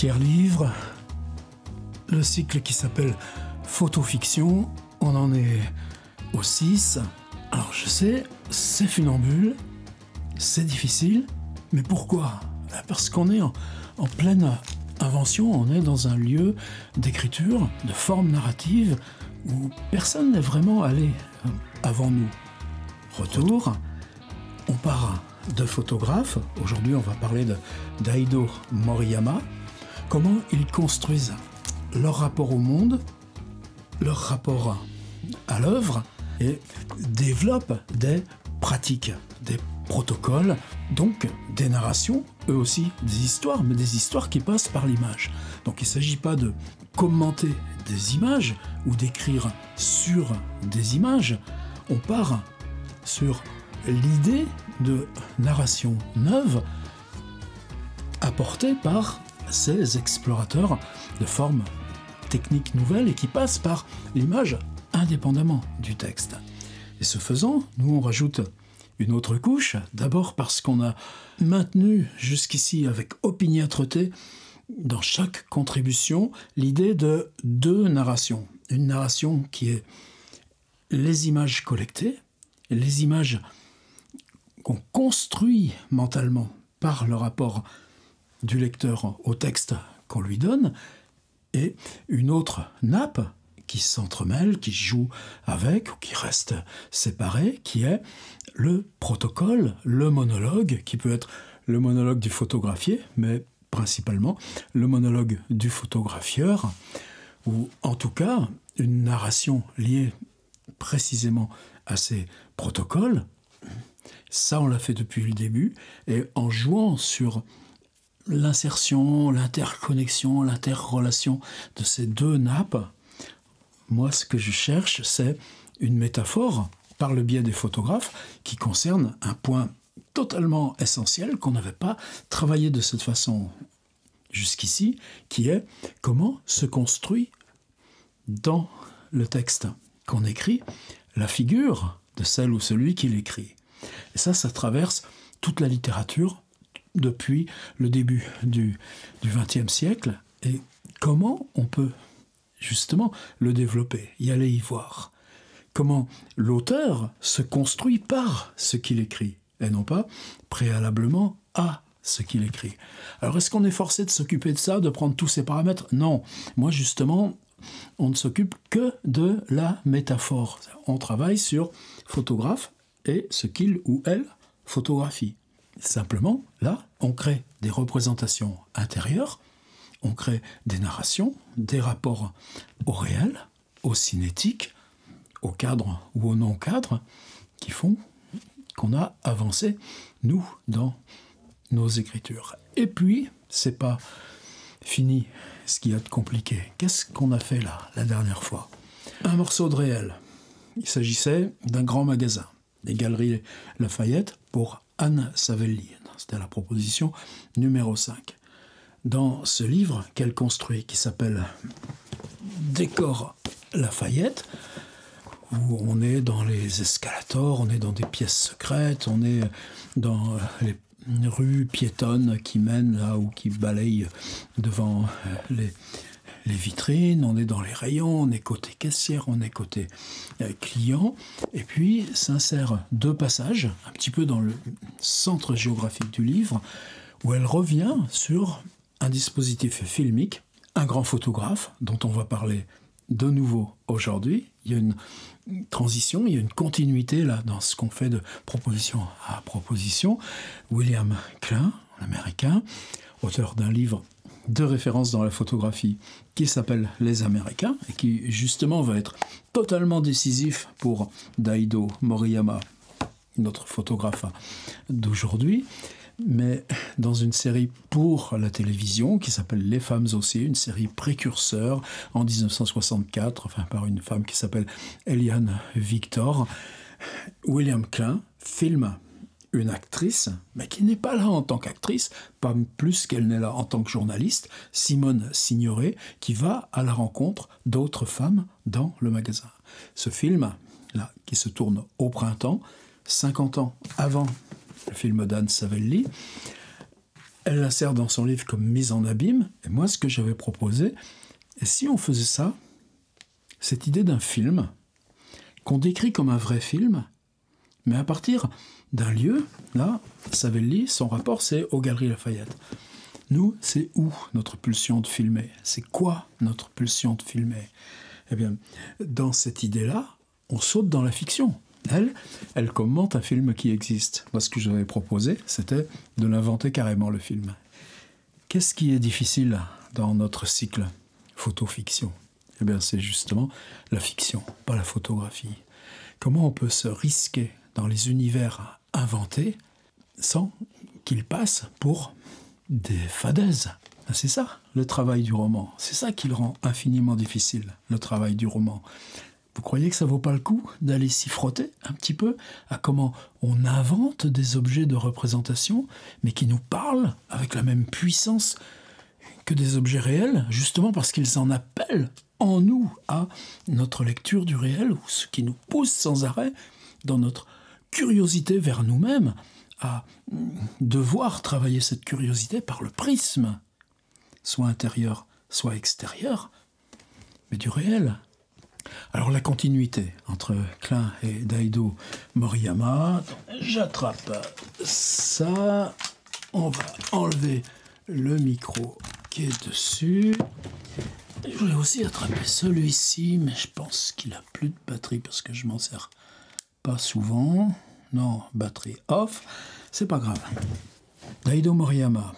5e livre, le cycle qui s'appelle Photofiction. On en est au 6. Alors je sais, c'est funambule, c'est difficile, mais pourquoi? Parce qu'on est en pleine invention, on est dans un lieu d'écriture, de forme narrative, où personne n'est vraiment allé avant nous. Retour, on part de photographes. Aujourd'hui, on va parler de Daido Moriyama. Comment ils construisent leur rapport au monde, leur rapport à l'œuvre, et développent des pratiques, des protocoles, donc des narrations, eux aussi des histoires, mais des histoires qui passent par l'image. Donc il ne s'agit pas de commenter des images ou d'écrire sur des images, on part sur l'idée de narration neuve apportée par ces explorateurs de formes techniques nouvelles et qui passent par l'image indépendamment du texte. Et ce faisant, nous on rajoute une autre couche, d'abord parce qu'on a maintenu jusqu'ici avec opiniâtreté dans chaque contribution l'idée de deux narrations. Une narration qui est les images collectées, les images qu'on construit mentalement par le rapport du lecteur au texte qu'on lui donne, et une autre nappe qui s'entremêle, qui joue avec, ou qui reste séparée, qui est le protocole, le monologue, qui peut être le monologue du photographié, mais principalement le monologue du photographieur, ou en tout cas une narration liée précisément à ces protocoles. Ça, on l'a fait depuis le début, et en jouant sur l'insertion, l'interconnexion, l'interrelation de ces deux nappes, moi, ce que je cherche, c'est une métaphore, par le biais des photographes, qui concerne un point totalement essentiel qu'on n'avait pas travaillé de cette façon jusqu'ici, qui est comment se construit dans le texte qu'on écrit la figure de celle ou celui qui l'écrit. Et ça traverse toute la littérature depuis le début du XXe siècle. Et comment on peut justement le développer, y aller y voir. Comment l'auteur se construit par ce qu'il écrit, et non pas préalablement à ce qu'il écrit. Alors est-ce qu'on est forcé de s'occuper de ça, de prendre tous ces paramètres? Non. Moi justement, on ne s'occupe que de la métaphore. On travaille sur photographe et ce qu'il ou elle photographie. Simplement, là, on crée des représentations intérieures, on crée des narrations, des rapports au réel, au cinétique, au cadre ou au non-cadre, qui font qu'on a avancé, nous, dans nos écritures. Et puis, c'est pas fini ce qu'il y a de compliqué. Qu'est-ce qu'on a fait là, la dernière fois? Un morceau de réel. Il s'agissait d'un grand magasin, les Galeries Lafayette, pour Anne Savelli. C'était la proposition numéro 5. Dans ce livre qu'elle construit, qui s'appelle Décor Lafayette, où on est dans les escalators, on est dans des pièces secrètes, on est dans les rues piétonnes qui mènent là ou qui balayent devant les vitrines, on est dans les rayons, on est côté caissière, on est côté client, et puis s'insèrent deux passages, un petit peu dans le centre géographique du livre, où elle revient sur un dispositif filmique, un grand photographe, dont on va parler de nouveau aujourd'hui. Il y a une transition, il y a une continuité là dans ce qu'on fait de proposition à proposition. William Klein, l'américain, auteur d'un livre de référence dans la photographie qui s'appelle Les Américains et qui justement va être totalement décisif pour Daido Moriyama, notre photographe d'aujourd'hui, mais dans une série pour la télévision qui s'appelle Les Femmes aussi, une série précurseur en 1964, enfin par une femme qui s'appelle Eliane Victor. William Klein filme une actrice, mais qui n'est pas là en tant qu'actrice, pas plus qu'elle n'est là en tant que journaliste, Simone Signoret, qui va à la rencontre d'autres femmes dans le magasin. Ce film, là, qui se tourne au printemps, 50 ans avant le film d'Anne Savelli, Elle l'insère dans son livre comme mise en abîme. Et moi, ce que j'avais proposé, et si on faisait ça, cette idée d'un film, qu'on décrit comme un vrai film, mais à partir d'un lieu, là, Savelli, son rapport, c'est aux Galeries Lafayette. Nous, c'est où notre pulsion de filmer? C'est quoi notre pulsion de filmer? Eh bien, dans cette idée-là, on saute dans la fiction. Elle commente un film qui existe. Moi, ce que j'avais proposé, c'était de l'inventer carrément, le film. Qu'est-ce qui est difficile dans notre cycle photo-fiction? Eh bien, c'est justement la fiction, pas la photographie. Comment on peut se risquer dans les univers inventés sans qu'ils passent pour des fadaises? C'est ça, le travail du roman. C'est ça qui le rend infiniment difficile, le travail du roman. Vous croyez que ça vaut pas le coup d'aller s'y frotter un petit peu à comment on invente des objets de représentation, mais qui nous parlent avec la même puissance que des objets réels, justement parce qu'ils en appellent en nous à notre lecture du réel, ou ce qui nous pousse sans arrêt dans notre curiosité vers nous-mêmes à devoir travailler cette curiosité par le prisme, soit intérieur, soit extérieur, mais du réel. Alors la continuité entre Klein et Daido Moriyama, j'attrape ça, on va enlever le micro qui est dessus. Je voulais aussi attraper celui-ci, mais je pense qu'il a plus de batterie parce que je m'en sers pas souvent. Non, batterie off, c'est pas grave. Daido Moriyama,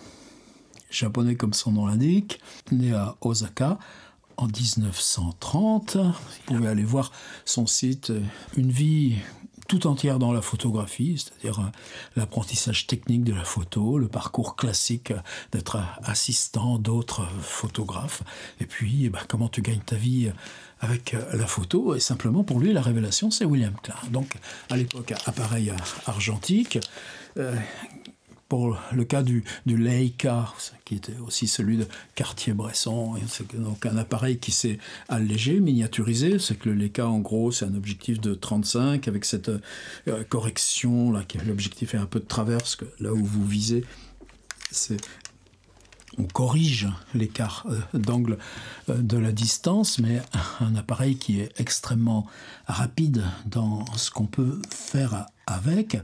japonais comme son nom l'indique, né à Osaka en 1930. Vous pouvez aller voir son site, une vie tout entière dans la photographie, c'est-à-dire l'apprentissage technique de la photo, le parcours classique d'être assistant d'autres photographes, et puis comment tu gagnes ta vie avec la photo. Et simplement pour lui, la révélation, c'est William Klein. Donc à l'époque, appareil argentique. Pour le cas du Leica, qui était aussi celui de Cartier-Bresson, c'est donc un appareil qui s'est allégé, miniaturisé. C'est que le Leica, en gros, c'est un objectif de 35 avec cette correction, là, l'objectif est un peu de travers, parce que là où vous visez, on corrige l'écart d'angle de la distance, mais un appareil qui est extrêmement rapide dans ce qu'on peut faire avec.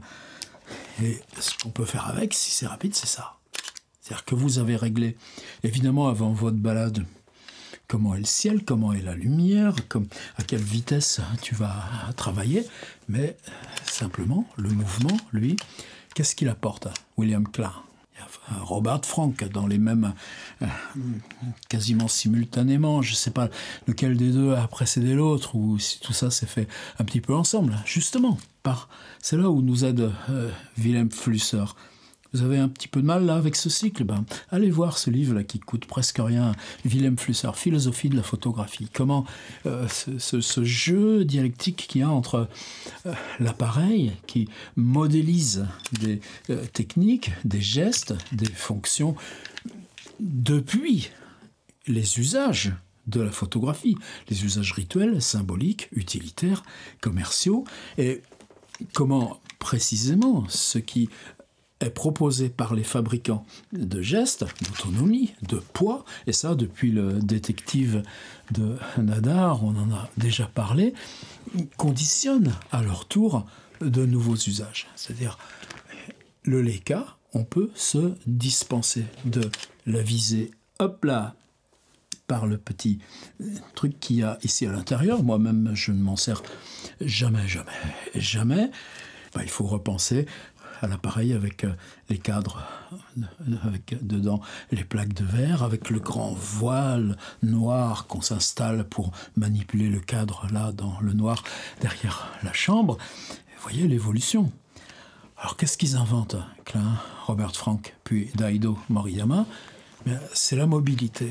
Et ce qu'on peut faire avec, si c'est rapide, c'est ça. C'est-à-dire que vous avez réglé, évidemment, avant votre balade, comment est le ciel, comment est la lumière, à quelle vitesse tu vas travailler, mais simplement, le mouvement, lui, qu'est-ce qu'il apporte à William Klein? Il y a Robert Frank dans les mêmes, quasiment simultanément, je ne sais pas lequel des deux a précédé l'autre, ou si tout ça s'est fait un petit peu ensemble, justement. C'est là où nous aide Wilhelm Flusser. Vous avez un petit peu de mal là avec ce cycle, allez voir ce livre là qui coûte presque rien, Wilhelm Flusser, Philosophie de la photographie. Comment ce jeu dialectique qu'il y a entre l'appareil qui modélise des techniques, des gestes, des fonctions depuis les usages de la photographie, les usages rituels, symboliques, utilitaires, commerciaux, et comment précisément ce qui est proposé par les fabricants de gestes, d'autonomie, de poids, et ça depuis le détective de Nadar, on en a déjà parlé, conditionne à leur tour de nouveaux usages. C'est-à-dire, le Leica, on peut se dispenser de la visée, hop là, par le petit truc qu'il y a ici à l'intérieur. Moi-même, je ne m'en sers jamais. Il faut repenser à l'appareil avec les cadres, avec dedans les plaques de verre, avec le grand voile noir qu'on s'installe pour manipuler le cadre là dans le noir derrière la chambre. Vous voyez l'évolution. Alors qu'est-ce qu'ils inventent, Klein, Robert Frank, puis Daido Moriyama? C'est la mobilité.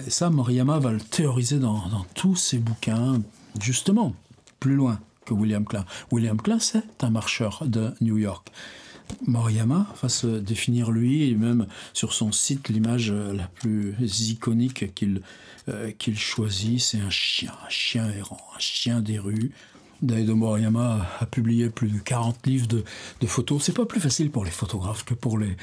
Ça, Moriyama va le théoriser dans tous ses bouquins, justement, plus loin que William Klein. William Klein, c'est un marcheur de New York. Moriyama va se définir lui, et même sur son site, l'image la plus iconique qu'il choisit, c'est un chien errant, un chien des rues. Daido Moriyama a publié plus de 40 livres de photos. C'est pas plus facile pour les photographes que pour les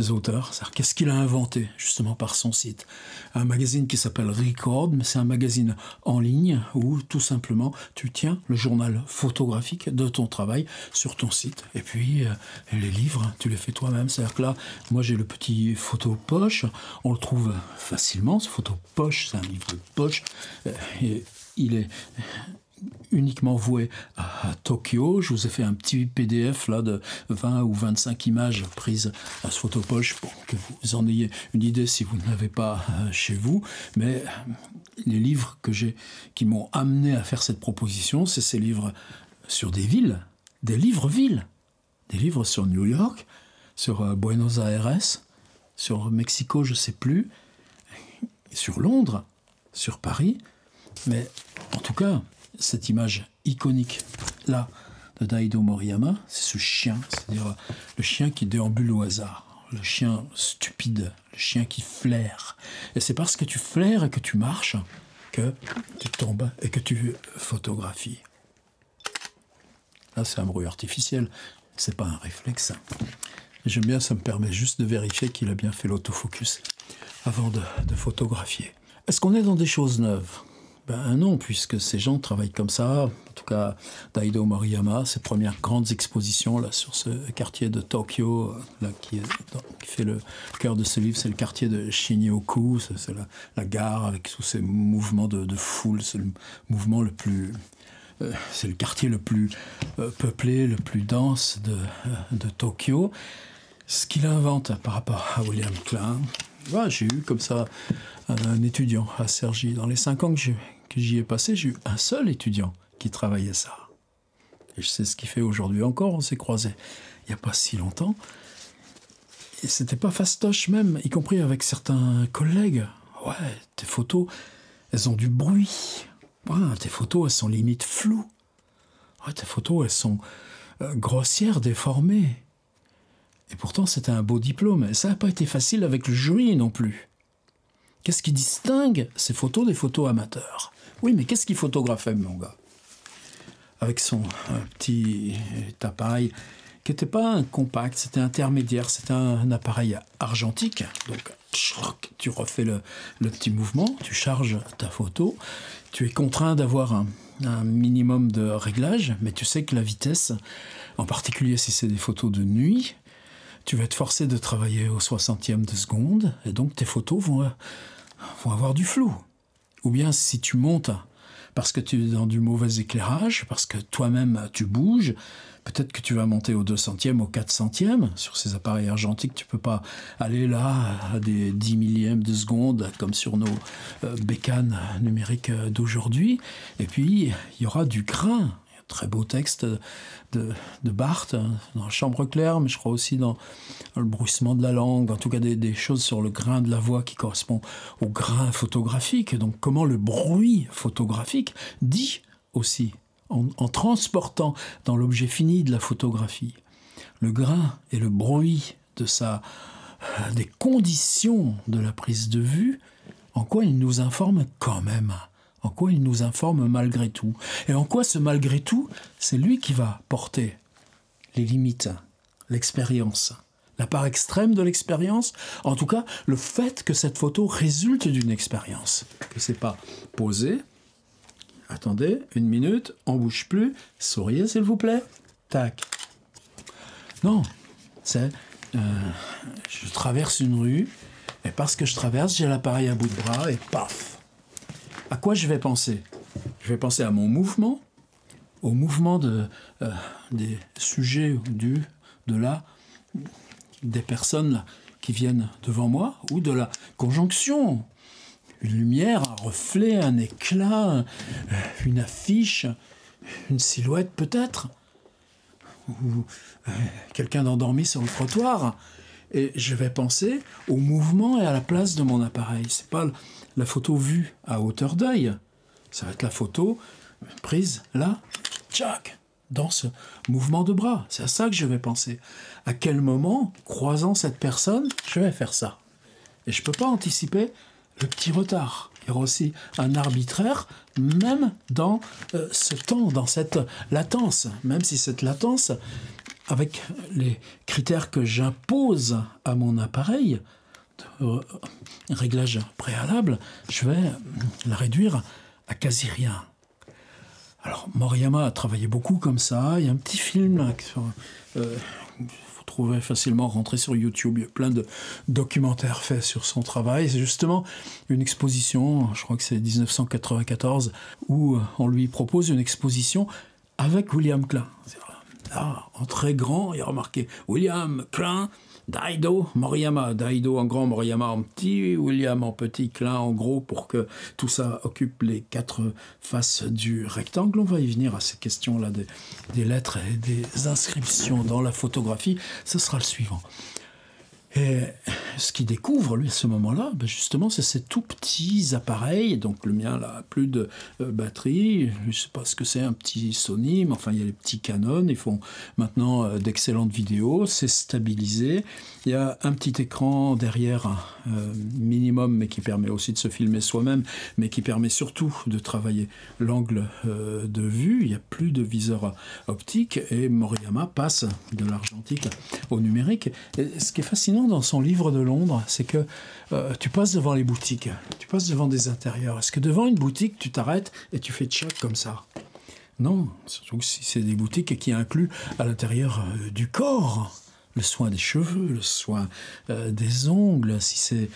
auteurs. C'est-à-dire, qu'est-ce qu'il a inventé, justement, par son site? Un magazine qui s'appelle Record, mais c'est un magazine en ligne où, tout simplement, tu tiens le journal photographique de ton travail sur ton site. Et puis, les livres, tu les fais toi-même. C'est-à-dire que là, moi, j'ai le petit photo poche. On le trouve facilement, ce photo poche. C'est un livre de poche. Et il est uniquement voué à Tokyo. Je vous ai fait un petit PDF là de 20 ou 25 images prises à ce photopoche pour que vous en ayez une idée si vous ne l'avez pas chez vous. Mais les livres qui m'ont amené à faire cette proposition, c'est ces livres sur des villes, des livres-villes, des livres sur New York, sur Buenos Aires, sur Mexico, je ne sais plus, sur Londres, sur Paris. Mais en tout cas, cette image iconique là de Daido Moriyama, c'est ce chien, c'est-à-dire le chien qui déambule au hasard, le chien stupide, le chien qui flaire. Et c'est parce que tu flaires et que tu marches que tu tombes et que tu photographies. Là, c'est un bruit artificiel, c'est pas un réflexe. J'aime bien, ça me permet juste de vérifier qu'il a bien fait l'autofocus avant de photographier. Est-ce qu'on est dans des choses neuves ? Ben non, puisque ces gens travaillent comme ça. En tout cas, Daido Moriyama, ses premières grandes expositions là, sur ce quartier de Tokyo, là, qui fait le cœur de ce livre, c'est le quartier de Shinjuku, c'est la gare avec tous ces mouvements de foule, c'est le mouvement le plus... c'est le quartier le plus peuplé, le plus dense de Tokyo. Ce qu'il invente par rapport à William Klein, j'ai eu comme ça un étudiant à Cergy. Dans les 5 ans que j'y ai passé, j'ai eu un seul étudiant qui travaillait ça. Et je sais ce qu'il fait aujourd'hui encore, on s'est croisés il n'y a pas si longtemps. Et c'était pas fastoche même, y compris avec certains collègues. Ouais, tes photos, elles ont du bruit. Ouais, tes photos, elles sont limite floues. Ouais, tes photos, elles sont grossières, déformées. Et pourtant, c'était un beau diplôme. Et ça n'a pas été facile avec le jury non plus. Qu'est-ce qui distingue ces photos des photos amateurs? Oui, mais qu'est-ce qu'il photographiait, mon gars? Avec son petit appareil qui n'était pas un compact, c'était intermédiaire, c'était un appareil argentique. Donc, tu refais le petit mouvement, tu charges ta photo. Tu es contraint d'avoir un minimum de réglage, mais tu sais que la vitesse, en particulier si c'est des photos de nuit, tu vas être forcé de travailler au 60e de seconde, et donc tes photos vont avoir du flou. Ou bien si tu montes parce que tu es dans du mauvais éclairage, parce que toi-même tu bouges, peut-être que tu vas monter au 200e, au 400e. Sur ces appareils argentiques, tu ne peux pas aller là à des 10 millièmes de seconde, comme sur nos bécanes numériques d'aujourd'hui. Et puis, il y aura du grain. Très beau texte de Barthes, dans Chambre claire, mais je crois aussi dans le bruissement de la langue, en tout cas des choses sur le grain de la voix qui correspond au grain photographique. Donc comment le bruit photographique dit aussi, en transportant dans l'objet fini de la photographie, le grain et le bruit des conditions de la prise de vue, en quoi il nous informe quand même. En quoi il nous informe malgré tout. Et en quoi ce malgré tout, c'est lui qui va porter les limites, l'expérience, la part extrême de l'expérience, en tout cas le fait que cette photo résulte d'une expérience. Que c'est pas posé, attendez, 1 minute, on bouge plus, souriez s'il vous plaît, tac. Non, c'est je traverse une rue, et parce que je traverse, j'ai l'appareil à bout de bras, et paf. À quoi je vais penser? Je vais penser à mon mouvement, au mouvement des sujets des personnes là, qui viennent devant moi, ou de la conjonction. Une lumière, un reflet, un éclat, une affiche, une silhouette peut-être, ou quelqu'un d'endormi sur le trottoir. Et je vais penser au mouvement et à la place de mon appareil. C'est pas la photo vue à hauteur d'œil. Ça va être la photo prise là, tchac, dans ce mouvement de bras. C'est à ça que je vais penser. À quel moment, croisant cette personne, je vais faire ça. Et je ne peux pas anticiper le petit retard. Il y aura aussi un arbitraire, même dans ce temps, dans cette latence. Même si cette latence, avec les critères que j'impose à mon appareil, réglage préalable, je vais la réduire à quasi rien. Alors, Moriyama a travaillé beaucoup comme ça. Il y a un petit film vous trouvez facilement rentrer sur YouTube. Il y a plein de documentaires faits sur son travail. C'est justement une exposition, je crois que c'est 1994, où on lui propose une exposition avec William Klein. Là, en très grand, il y a remarqué William Klein, Daido Moriyama. Daido en grand, Moriyama en petit, William en petit, Klein en gros, pour que tout ça occupe les 4 faces du rectangle. On va y venir à ces questions-là des lettres et des inscriptions dans la photographie. Ce sera le suivant. Et ce qu'il découvre, lui, à ce moment-là, justement, c'est ces tout petits appareils. Donc, le mien, là, plus de batterie. Je ne sais pas ce que c'est, un petit Sony, mais enfin, il y a les petits Canon. Ils font maintenant d'excellentes vidéos. C'est stabilisé. Il y a un petit écran derrière, minimum, mais qui permet aussi de se filmer soi-même, mais qui permet surtout de travailler l'angle de vue. Il n'y a plus de viseur optique. Et Moriyama passe de l'argentique au numérique. Et ce qui est fascinant dans son livre de Londres, c'est que tu passes devant les boutiques, tu passes devant des intérieurs. Est-ce que devant une boutique, tu t'arrêtes et tu fais tchac comme ça? Non, surtout si c'est des boutiques qui incluent à l'intérieur du corps le soin des cheveux, le soin des ongles, si c'est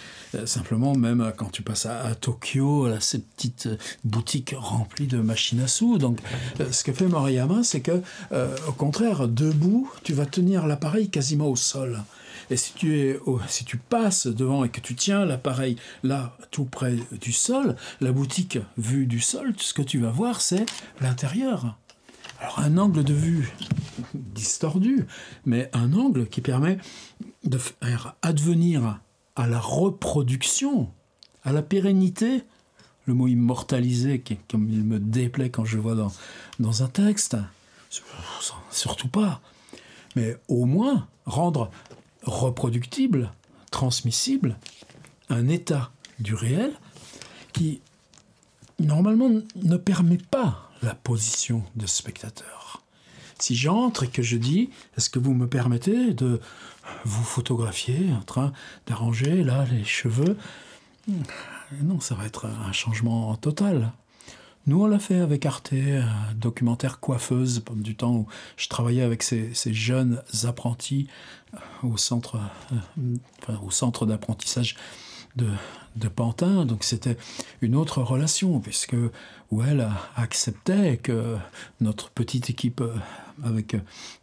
simplement, même quand tu passes à Tokyo, là, ces petites boutiques remplies de machines à sous. Donc, ce que fait Moriyama, c'est que, au contraire, debout, tu vas tenir l'appareil quasiment au sol. Et si tu passes devant et que tu tiens l'appareil là, tout près du sol, la boutique vue du sol, tout ce que tu vas voir, c'est l'intérieur. Alors, un angle de vue distordu, mais un angle qui permet de faire advenir à la reproduction, à la pérennité, le mot immortalisé, comme il me déplaît quand je vois dans un texte, surtout pas, mais au moins rendre reproductible, transmissible, un état du réel qui, normalement, ne permet pas la position de spectateur. Si j'entre et que je dis « Est-ce que vous me permettez de vous photographier en train d'arranger là les cheveux ?» Non, ça va être un changement total. Nous, on l'a fait avec Arte, un documentaire coiffeuse, pendant du temps où je travaillais avec ces jeunes apprentis au centre d'apprentissage de Pantin. Donc c'était une autre relation, puisque où elle acceptait que notre petite équipe avec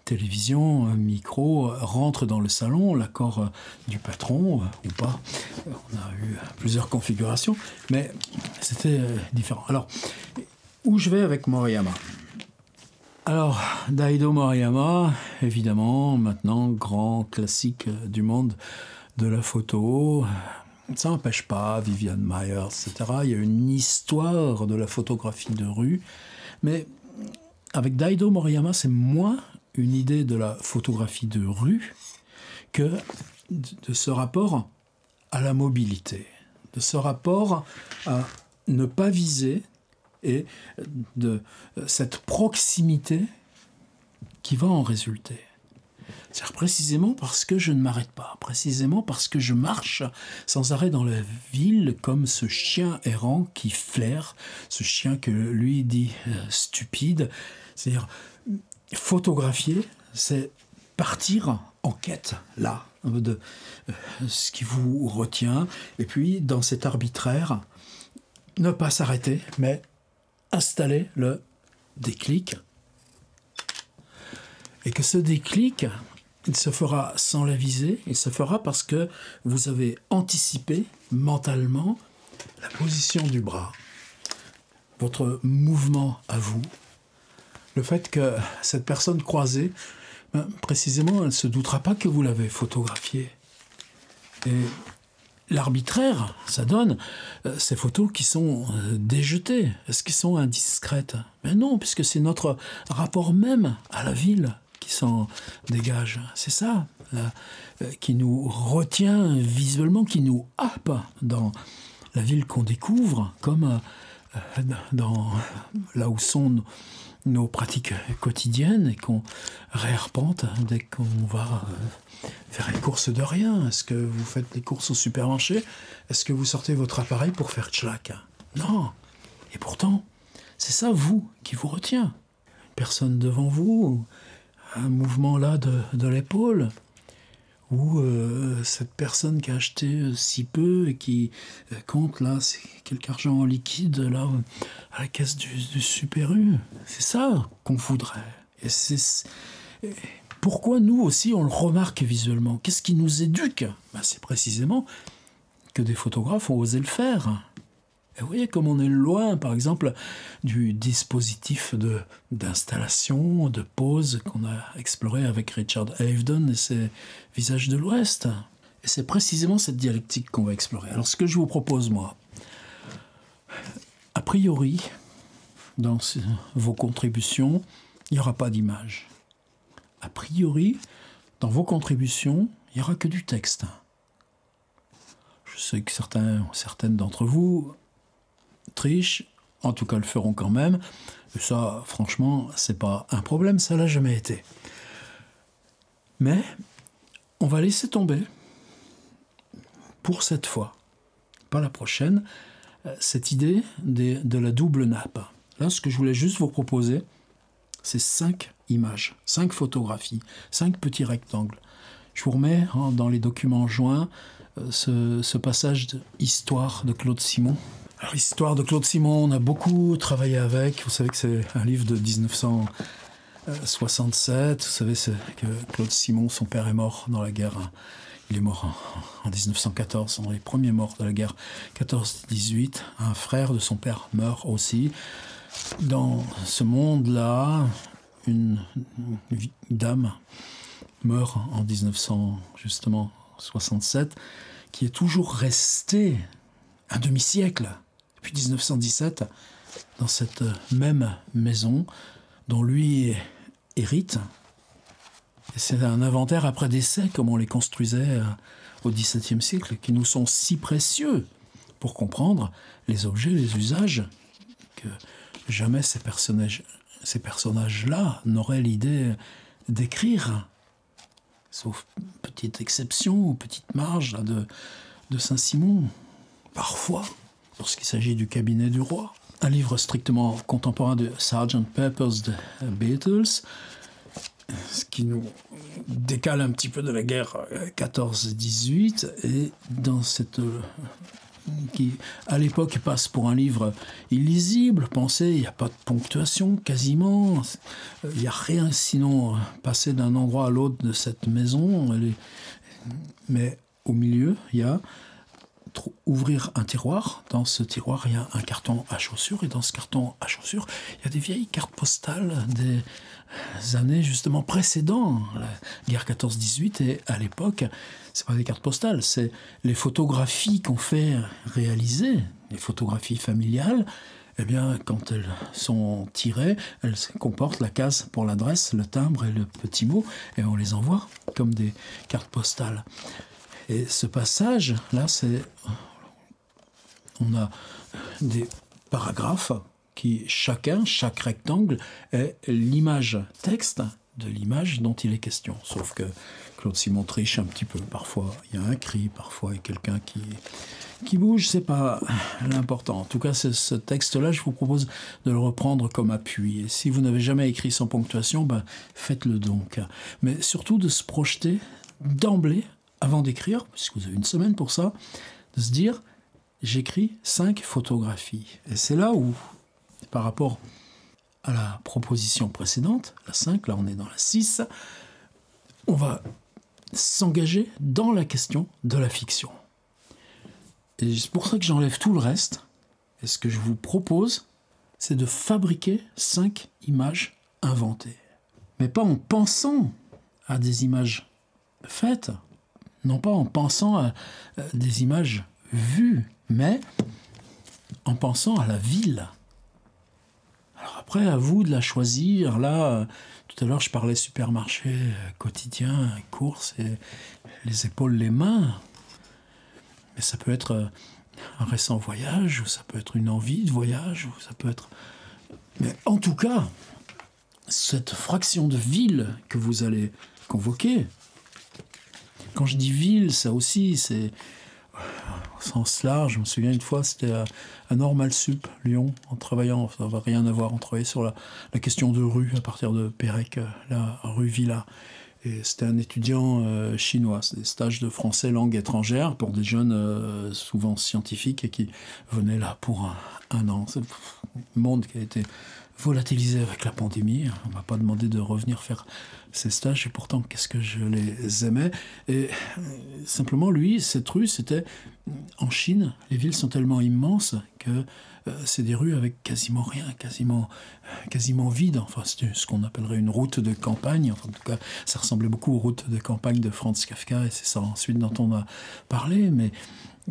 télévision, micro, rentre dans le salon, l'accord du patron ou pas. On a eu plusieurs configurations, mais c'était différent. Alors, où je vais avec Moriyama? Alors, Daido Moriyama, évidemment, maintenant, grand classique du monde de la photo. Ça n'empêche pas Vivian Maier, etc. Il y a une histoire de la photographie de rue. Mais avec Daido Moriyama, c'est moins une idée de la photographie de rue que de ce rapport à la mobilité, de ce rapport à ne pas viser et de cette proximité qui va en résulter. C'est précisément parce que je ne m'arrête pas, précisément parce que je marche sans arrêt dans la ville comme ce chien errant qui flaire, ce chien que lui dit stupide. C'est-à-dire, photographier, c'est partir en quête, là, de ce qui vous retient, et puis dans cet arbitraire, ne pas s'arrêter, mais installer le déclic. Et que ce déclic, il se fera sans la visée, il se fera parce que vous avez anticipé mentalement la position du bras, votre mouvement à vous, le fait que cette personne croisée, précisément, elle ne se doutera pas que vous l'avez photographiée. Et l'arbitraire, ça donne ces photos qui sont déjetées. Est-ce qu'elles sont indiscrètes? Mais non, puisque c'est notre rapport même à la ville qui s'en dégage. C'est ça là, qui nous retient visuellement, qui nous happe dans la ville qu'on découvre, comme là où sont nos pratiques quotidiennes et qu'on réarpente dès qu'on va faire les courses de rien. Est-ce que vous faites les courses au supermarché? Est-ce que vous sortez votre appareil pour faire tchlac? Non. Et pourtant, c'est ça, vous, qui vous retient. Une personne devant vous, un mouvement là de l'épaule, ou cette personne qui a acheté si peu et qui compte là, c'est quelque argent en liquide là à la caisse du Super U. C'est ça qu'on voudrait. Et pourquoi nous aussi on le remarque visuellement? Qu'est-ce qui nous éduque? C'est précisément que des photographes ont osé le faire. Et vous voyez comme on est loin, par exemple, du dispositif d'installation, de pose qu'on a exploré avec Richard Avedon et ses Visages de l'Ouest. Et c'est précisément cette dialectique qu'on va explorer. Alors ce que je vous propose, moi, a priori, dans vos contributions, il n'y aura pas d'image. A priori, dans vos contributions, il n'y aura que du texte. Je sais que certaines d'entre vous trichent, en tout cas le feront quand même. Et ça, franchement, c'est pas un problème, ça l'a jamais été. Mais on va laisser tomber, pour cette fois, pas la prochaine, cette idée de la double nappe. Là, ce que je voulais juste vous proposer, c'est 5 images, 5 photographies, 5 petits rectangles. Je vous remets dans les documents joints ce passage d'Histoire de Claude Simon. Alors, Histoire de Claude Simon, on a beaucoup travaillé avec. Vous savez que c'est un livre de 1967. Vous savez que Claude Simon, son père est mort dans la guerre. Il est mort en 1914, dans les premiers morts de la guerre 14-18. Un frère de son père meurt aussi. Dans ce monde-là, une dame meurt en 1967, qui est toujours restée un demi-siècle, depuis 1917, dans cette même maison dont lui hérite. Et c'est un inventaire après décès, comme on les construisait au XVIIe siècle, qui nous sont si précieux pour comprendre les objets, les usages, que jamais ces personnages-là n'auraient l'idée d'écrire, sauf petite exception ou petite marge là, de Saint-Simon, parfois, lorsqu'il s'agit du cabinet du roi. Un livre strictement contemporain de Sgt. Pepper's The Beatles, ce qui nous décale un petit peu de la guerre 14-18, et dans cette... qui, à l'époque, passe pour un livre illisible, pensez, il n'y a pas de ponctuation, quasiment, il n'y a rien, sinon passer d'un endroit à l'autre de cette maison, mais au milieu, il y a ouvrir un tiroir. Dans ce tiroir, il y a un carton à chaussures, et dans ce carton à chaussures, il y a des vieilles cartes postales des années justement précédant la guerre 14-18, et à l'époque, c'est pas des cartes postales, c'est les photographies qu'on fait réaliser, les photographies familiales. Eh bien, quand elles sont tirées, elles comportent la case pour l'adresse, le timbre et le petit mot, et on les envoie comme des cartes postales. Et ce passage-là, on a des paragraphes qui, chaque rectangle, est l'image texte de l'image dont il est question. Sauf que Claude Simon triche un petit peu. Parfois, il y a un cri, parfois, il y a quelqu'un qui bouge. C'est pas l'important. En tout cas, ce texte-là, je vous propose de le reprendre comme appui. Et si vous n'avez jamais écrit sans ponctuation, faites-le donc. Mais surtout de se projeter d'emblée, avant d'écrire, puisque vous avez une semaine pour ça, de se dire, j'écris 5 photographies. Et c'est là où, par rapport à la proposition précédente, la 5, là on est dans la 6, on va s'engager dans la question de la fiction. Et c'est pour ça que j'enlève tout le reste. Et ce que je vous propose, c'est de fabriquer 5 images inventées. Mais pas en pensant à des images faites, non pas en pensant à des images vues, mais en pensant à la ville. Alors après, à vous de la choisir. Là, tout à l'heure, je parlais supermarché quotidien, courses, et les épaules, les mains. Mais ça peut être un récent voyage, ou ça peut être une envie de voyage, ou ça peut être... Mais en tout cas, cette fraction de ville que vous allez convoquer, quand je dis ville, ça aussi, c'est au sens large. Je me souviens une fois, c'était à Normal Sup, Lyon, en travaillant, ça n'avait rien à voir, on travaillait sur la question de rue à partir de Pérec, la rue Villa. Et c'était un étudiant chinois, c'est des stages de français langue étrangère pour des jeunes souvent scientifiques et qui venaient là pour un an. C'est un monde qui a été volatilisé avec la pandémie. On ne m'a pas demandé de revenir faire ces stages et pourtant qu'est-ce que je les aimais. Et simplement lui, cette rue, c'était en Chine, les villes sont tellement immenses que c'est des rues avec quasiment rien, quasiment vides. Enfin, c'est ce qu'on appellerait une route de campagne. Enfin, en tout cas, ça ressemblait beaucoup aux routes de campagne de Franz Kafka, et c'est ça ensuite dont on a parlé. Mais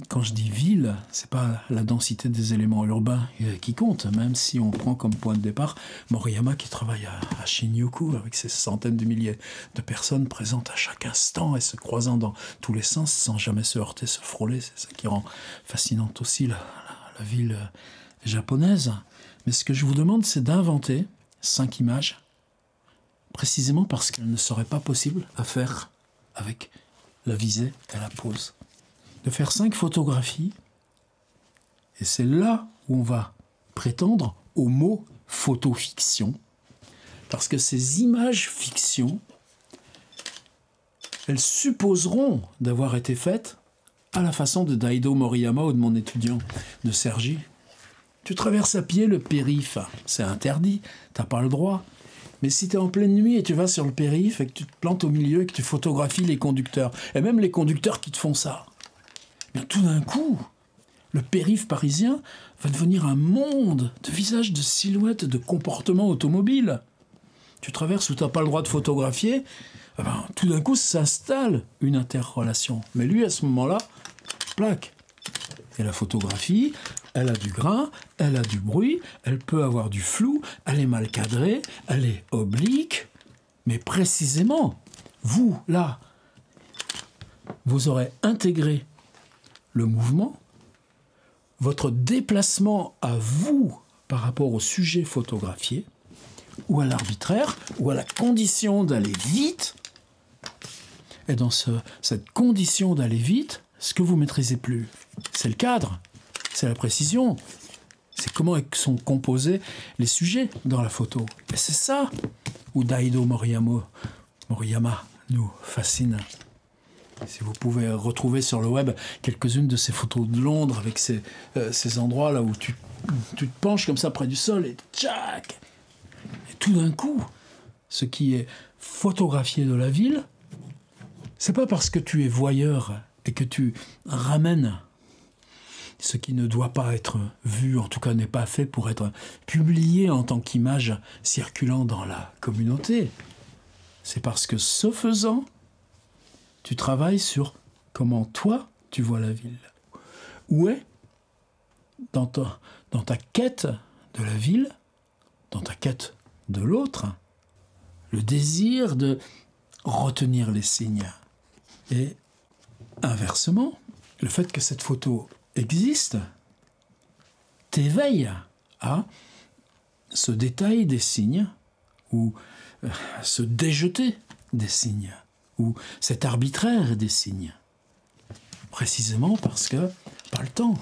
quand je dis ville, c'est pas la densité des éléments urbains qui compte, même si on prend comme point de départ Moriyama qui travaille à Shinjuku avec ses centaines de milliers de personnes présentes à chaque instant et se croisant dans tous les sens sans jamais se heurter, se frôler. C'est ça qui rend fascinante aussi la ville japonaise. Mais ce que je vous demande, c'est d'inventer 5 images, précisément parce qu'elles ne seraient pas possibles à faire avec la visée et la pose. De faire 5 photographies, et c'est là où on va prétendre au mot photofiction, parce que ces images fiction, elles supposeront d'avoir été faites à la façon de Daido Moriyama ou de mon étudiant de Sergi. Tu traverses à pied le périph', c'est interdit, t'as pas le droit. Mais si tu es en pleine nuit et tu vas sur le périph' et que tu te plantes au milieu et que tu photographies les conducteurs, et même les conducteurs qui te font ça, bien tout d'un coup, le périph' parisien va devenir un monde de visages, de silhouettes, de comportements automobiles. Tu traverses où tu n'as pas le droit de photographier, eh ben, tout d'un coup s'installe une interrelation. Mais lui, à ce moment-là, plaque. Et la photographie, elle a du grain, elle a du bruit, elle peut avoir du flou, elle est mal cadrée, elle est oblique. Mais précisément, vous, là, vous aurez intégré le mouvement, votre déplacement à vous par rapport au sujet photographié, ou à l'arbitraire, ou à la condition d'aller vite. Et dans cette condition d'aller vite, ce que vous maîtrisez plus, c'est le cadre, c'est la précision, c'est comment sont composés les sujets dans la photo. Et c'est ça où Daido Moriyama nous fascine. Si vous pouvez retrouver sur le web quelques-unes de ces photos de Londres avec ces endroits là où tu te penches comme ça près du sol et tchac. Et tout d'un coup, ce qui est photographié de la ville, c'est pas parce que tu es voyeur et que tu ramènes ce qui ne doit pas être vu, en tout cas n'est pas fait pour être publié en tant qu'image circulant dans la communauté. C'est parce que ce faisant, tu travailles sur comment toi tu vois la ville. Où est, dans ta quête de la ville, dans ta quête de l'autre, le désir de retenir les signes. Et inversement, le fait que cette photo existe t'éveille à ce détail des signes ou ce déjeter des signes ou cet arbitraire des signes. Précisément parce que pas le temps.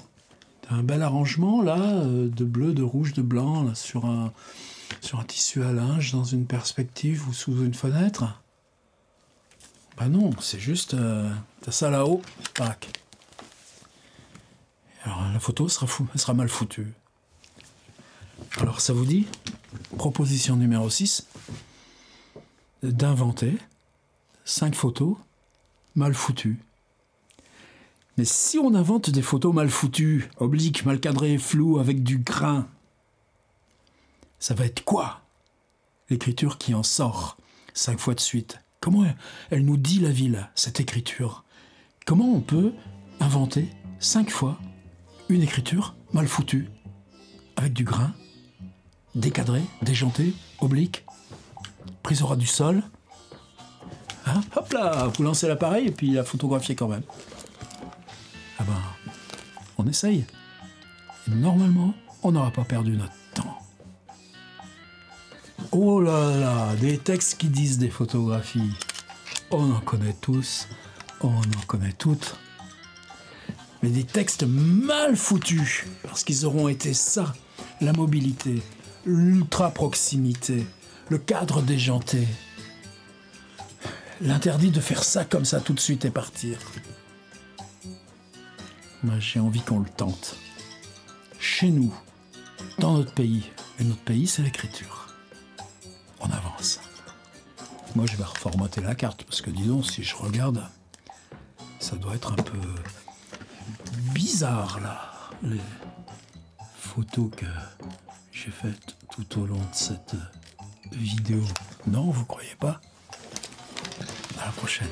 T'as un bel arrangement là, de bleu, de rouge, de blanc là, sur un tissu à linge dans une perspective ou sous une fenêtre. Ben non, c'est juste t'as ça là-haut, tac. Alors la photo sera mal foutue. Alors ça vous dit, proposition numéro 6, d'inventer 5 photos mal foutues. Mais si on invente des photos mal foutues, obliques, mal cadrées, floues, avec du grain, ça va être quoi? L'écriture qui en sort 5 fois de suite. Comment elle nous dit la ville, cette écriture? Comment on peut inventer 5 fois une écriture mal foutue, avec du grain, décadré, déjanté, oblique, prise au ras du sol? Hein? Hop là, vous lancez l'appareil et puis la photographiez quand même. Ah ben, on essaye. Et normalement, on n'aura pas perdu notre temps. Oh là là, des textes qui disent des photographies. On en connaît tous, on en connaît toutes. Mais des textes mal foutus, parce qu'ils auront été ça, la mobilité, l'ultra-proximité, le cadre déjanté. L'interdit de faire ça comme ça tout de suite et partir. Moi, j'ai envie qu'on le tente. Chez nous, dans notre pays. Et notre pays, c'est l'écriture. On avance. Moi, je vais reformater la carte, parce que dis donc, si je regarde, ça doit être un peu bizarre, là. Les photos que j'ai faites tout au long de cette vidéo. Non, vous croyez pas ? À la prochaine.